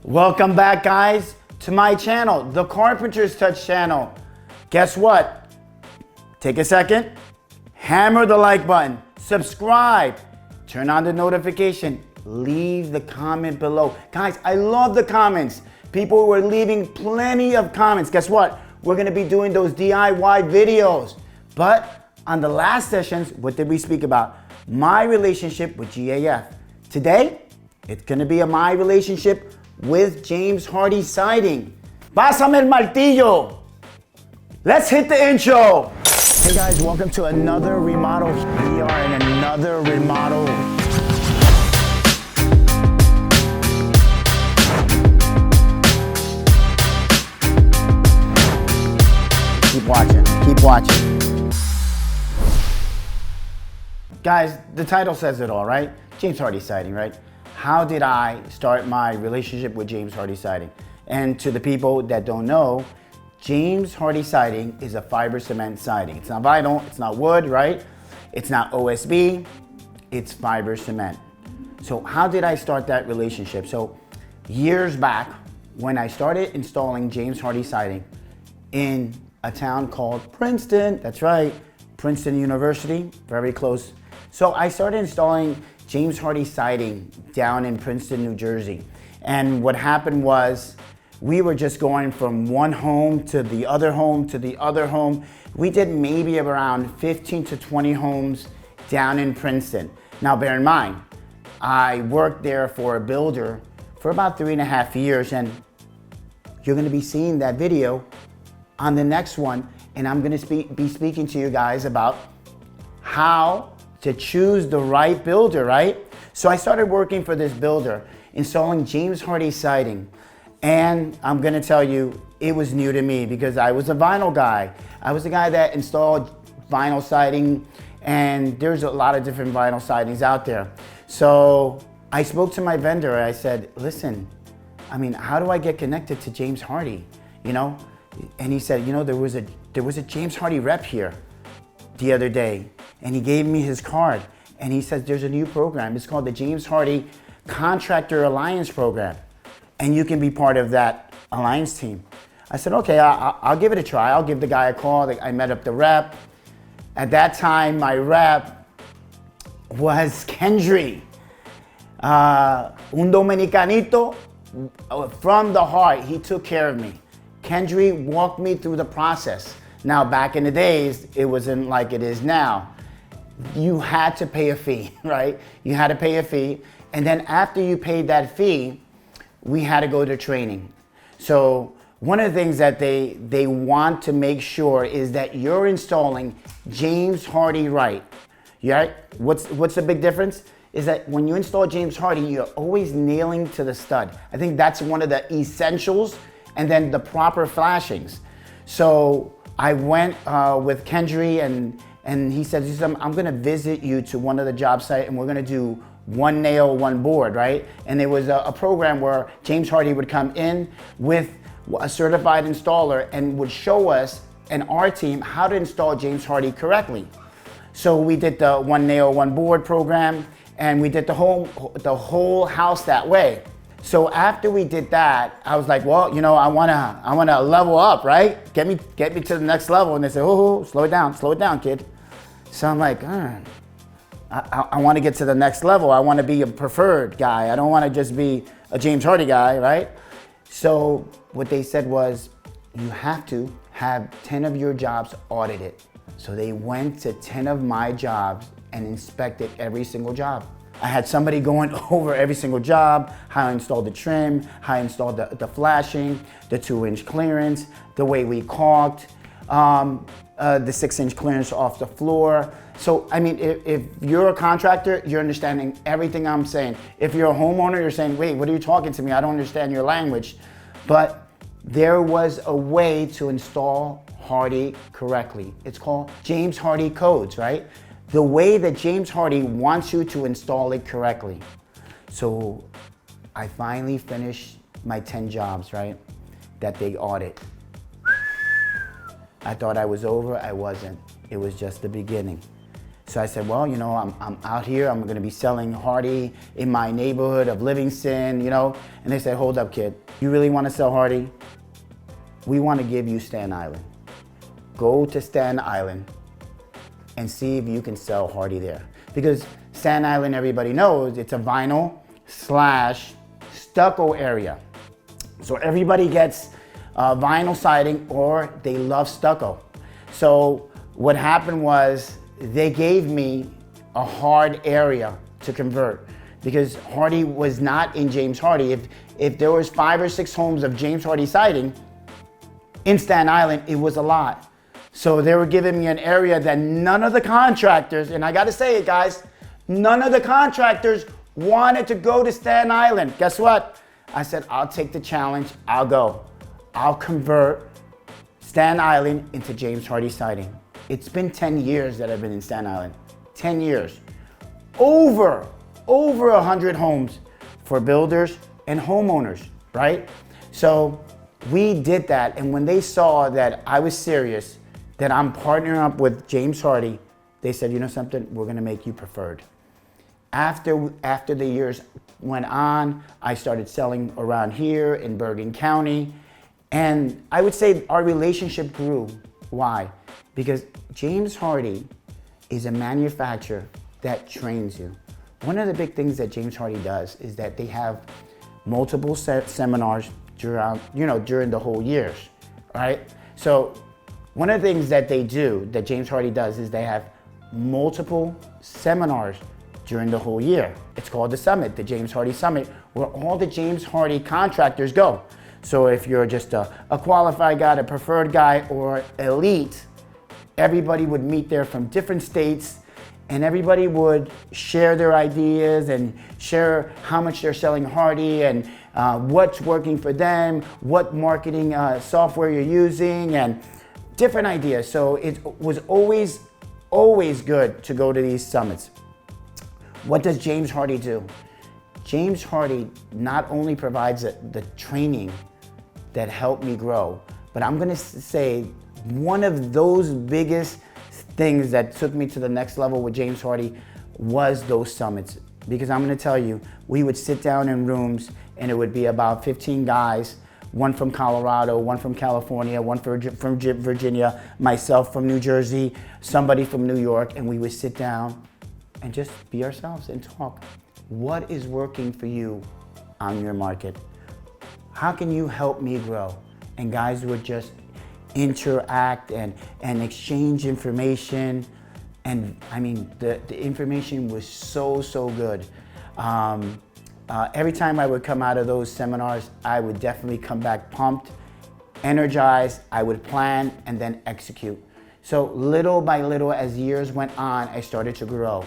Welcome back, guys, to my channel, the Carpenter's Touch channel. Guess what? Take a second, hammer the like button, subscribe, turn on the notification, leave the comment below. Guys, I love the comments. People were leaving plenty of comments. Guess what? We're gonna be doing those DIY videos. But on the last sessions, what did we speak about? My relationship with GAF. Today, it's gonna be my relationship with James Hardie Siding. Pásame el martillo. Let's hit the intro. Hey guys, welcome to another remodel. We are in another remodel. Keep watching, keep watching. Guys, the title says it all, right? James Hardie Siding, right? How did I start my relationship with James Hardie Siding? And to the people that don't know, James Hardie Siding is a fiber cement siding. It's not vinyl, it's not wood, right? It's not OSB, it's fiber cement. So how did I start that relationship? So years back, when I started installing James Hardie Siding in a town called Princeton, that's right, Princeton University, very close. So I started installing James Hardie Siding down in Princeton, New Jersey. And what happened was we were just going from one home to the other home to the other home. We did maybe around 15 to 20 homes down in Princeton. Now bear in mind, I worked there for a builder for about 3.5 years, and you're gonna be seeing that video on the next one, and I'm gonna be speaking to you guys about how to choose the right builder, right? So I started working for this builder, installing James Hardie Siding. And I'm gonna tell you, it was new to me because I was a vinyl guy. I was the guy that installed vinyl siding, and there's a lot of different vinyl sidings out there. So I spoke to my vendor. I said, listen, I mean, how do I get connected to James Hardie, you know? And he said, you know, there was a James Hardie rep here the other day, and he gave me his card, and he says there's a new program. It's called the James Hardie Contractor Alliance Program, and you can be part of that alliance team. I said, okay, I'll give it a try. I'll give the guy a call. I met up the rep. At that time, my rep was Kendry, un dominicanito from the heart. He took care of me. Kendry walked me through the process. Now, back in the days, it wasn't like it is now. You had to pay a fee, right? You had to pay a fee. And then after you paid that fee, we had to go to training. So one of the things that they want to make sure is that you're installing James Hardie right. Yeah? What's the big difference? Is that when you install James Hardie, you're always nailing to the stud. I think that's one of the essentials, and then the proper flashings. So I went with Kendry, and he said, I'm gonna visit you to one of the job sites, and we're gonna do one nail, one board, right? And there was a program where James Hardie would come in with a certified installer and would show us and our team how to install James Hardie correctly. So we did the one nail, one board program, and we did the whole house that way. So after we did that, I was like, well, you know, I wanna level up, right? Get me to the next level. And they said, oh, slow it down, kid. So I'm like, I wanna get to the next level. I wanna be a preferred guy. I don't wanna just be a James Hardie guy, right? So what they said was, you have to have 10 of your jobs audited. So they went to 10 of my jobs and inspected every single job. I had somebody going over every single job, how I installed the trim, how I installed the flashing, the 2-inch clearance, the way we caulked, the 6-inch clearance off the floor. So, I mean, if you're a contractor, you're understanding everything I'm saying. If you're a homeowner, you're saying, wait, what are you talking to me? I don't understand your language. But there was a way to install Hardie correctly. It's called James Hardie codes, right? The way that James Hardie wants you to install it correctly. So I finally finished my 10 jobs, right, that they audit. I thought I was over, I wasn't. It was just the beginning. So I said, well, I'm out here, I'm gonna be selling Hardie in my neighborhood of Livingston, And they said, hold up, kid. You really wanna sell Hardie? We wanna give you Staten Island. Go to Staten Island and see if you can sell Hardie there. Because Staten Island, everybody knows, it's a vinyl / stucco area. So everybody gets vinyl siding or they love stucco. So what happened was they gave me a hard area to convert because Hardie was not in James Hardie. If there was 5 or 6 homes of James Hardie Siding in Staten Island, it was a lot. So they were giving me an area that none of the contractors, and I gotta say it guys, none of the contractors wanted to go to Staten Island. Guess what? I said, I'll take the challenge, I'll go. I'll convert Staten Island into James Hardie Siding. It's been 10 years that I've been in Staten Island. 10 years. Over 100 homes for builders and homeowners, right? So we did that, and when they saw that I was serious, that I'm partnering up with James Hardie, they said, you know something, we're gonna make you preferred. After the years went on, I started selling around here in Bergen County, and I would say our relationship grew. Why? Because James Hardie is a manufacturer that trains you. One of the big things that James Hardie does is that they have multiple seminars during the whole years, right? So one of the things that they do, that James Hardie does, is they have multiple seminars during the whole year. It's called the Summit, the James Hardie Summit, where all the James Hardie contractors go. So if you're just a qualified guy, a preferred guy, or elite, everybody would meet there from different states, and everybody would share their ideas and share how much they're selling Hardie and what's working for them, what marketing software you're using, and different ideas. So it was always good to go to these summits. What does James Hardie do? James Hardie not only provides the training that helped me grow, but I'm gonna say one of those biggest things that took me to the next level with James Hardie was those summits. Because I'm gonna tell you, we would sit down in rooms and it would be about 15 guys, one from Colorado, one from California, one from Virginia, myself from New Jersey, somebody from New York, and we would sit down and just be ourselves and talk. What is working for you on your market? How can you help me grow? And guys would just interact and exchange information. And I mean, the information was so good. Every time I would come out of those seminars, I would definitely come back pumped, energized. I would plan and then execute. So little by little, as years went on, I started to grow.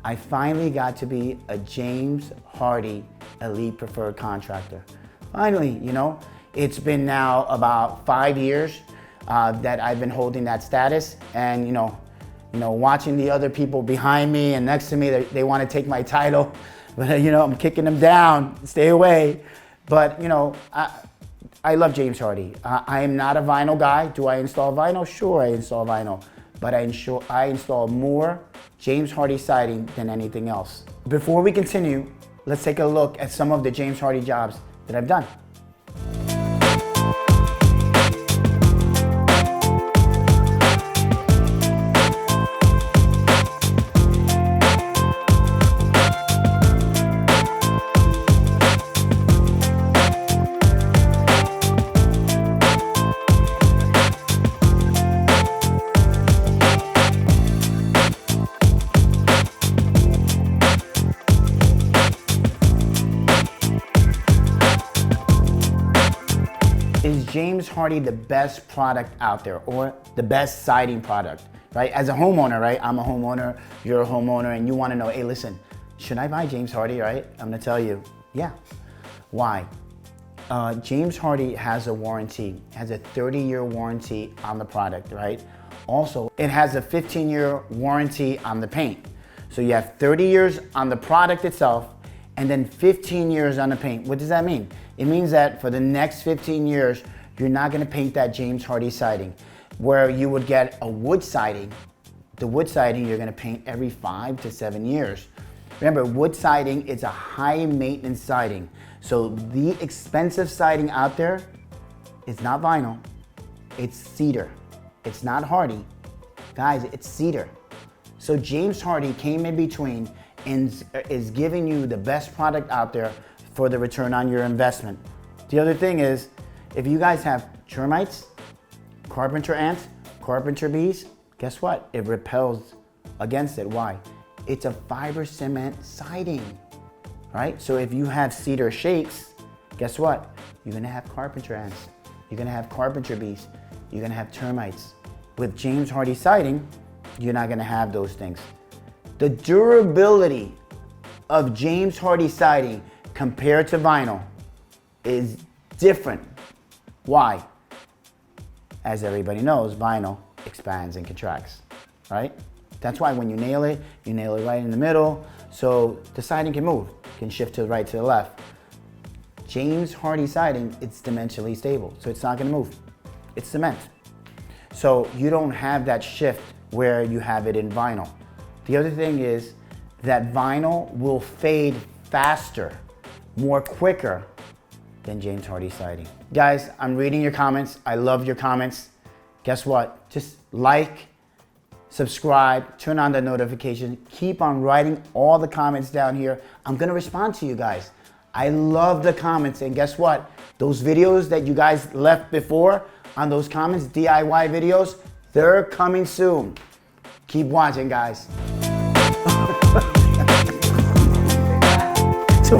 I finally got to be a James Hardie Elite Preferred Contractor. Finally, it's been now about 5 years that I've been holding that status, and watching the other people behind me and next to me, they want to take my title, but I'm kicking them down, stay away. But I love James Hardie. I am not a vinyl guy. Do I install vinyl? Sure, I install vinyl, but I install more James Hardie siding than anything else. Before we continue, let's take a look at some of the James Hardie jobs that I've done. Is James Hardie the best product out there, or the best siding product, right? As a homeowner, right? I'm a homeowner, you're a homeowner, and you wanna know, hey, listen, should I buy James Hardie, right? I'm gonna tell you, yeah. Why? James Hardie has a warranty, has a 30-year warranty on the product, right? Also, it has a 15-year warranty on the paint. So you have 30 years on the product itself, and then 15 years on the paint. What does that mean? It means that for the next 15 years, you're not gonna paint that James Hardie siding. Where you would get a wood siding, The wood siding you're gonna paint every 5 to 7 years. Remember, wood siding is a high maintenance siding. So the expensive siding out there is not vinyl, it's cedar. It's not Hardie. Guys, it's cedar. So James Hardie came in between and is giving you the best product out there for the return on your investment. The other thing is, if you guys have termites, carpenter ants, carpenter bees, guess what? It repels against it. Why? It's a fiber cement siding, right? So if you have cedar shakes, guess what? You're gonna have carpenter ants. You're gonna have carpenter bees. You're gonna have termites. With James Hardie siding, you're not gonna have those things. The durability of James Hardie siding compared to vinyl is different. Why? As everybody knows, vinyl expands and contracts, right? That's why when you nail it right in the middle, so the siding can move, can shift to the right, to the left. James Hardie siding, it's dimensionally stable, so it's not gonna move. It's cement. So you don't have that shift where you have it in vinyl. The other thing is that vinyl will fade faster, more quicker than James Hardie siding. Guys, I'm reading your comments. I love your comments. Guess what? Just like, subscribe, turn on the notification, keep on writing all the comments down here. I'm gonna respond to you guys. I love the comments, and guess what? Those videos that you guys left before on those comments, DIY videos, they're coming soon. Keep watching, guys. So,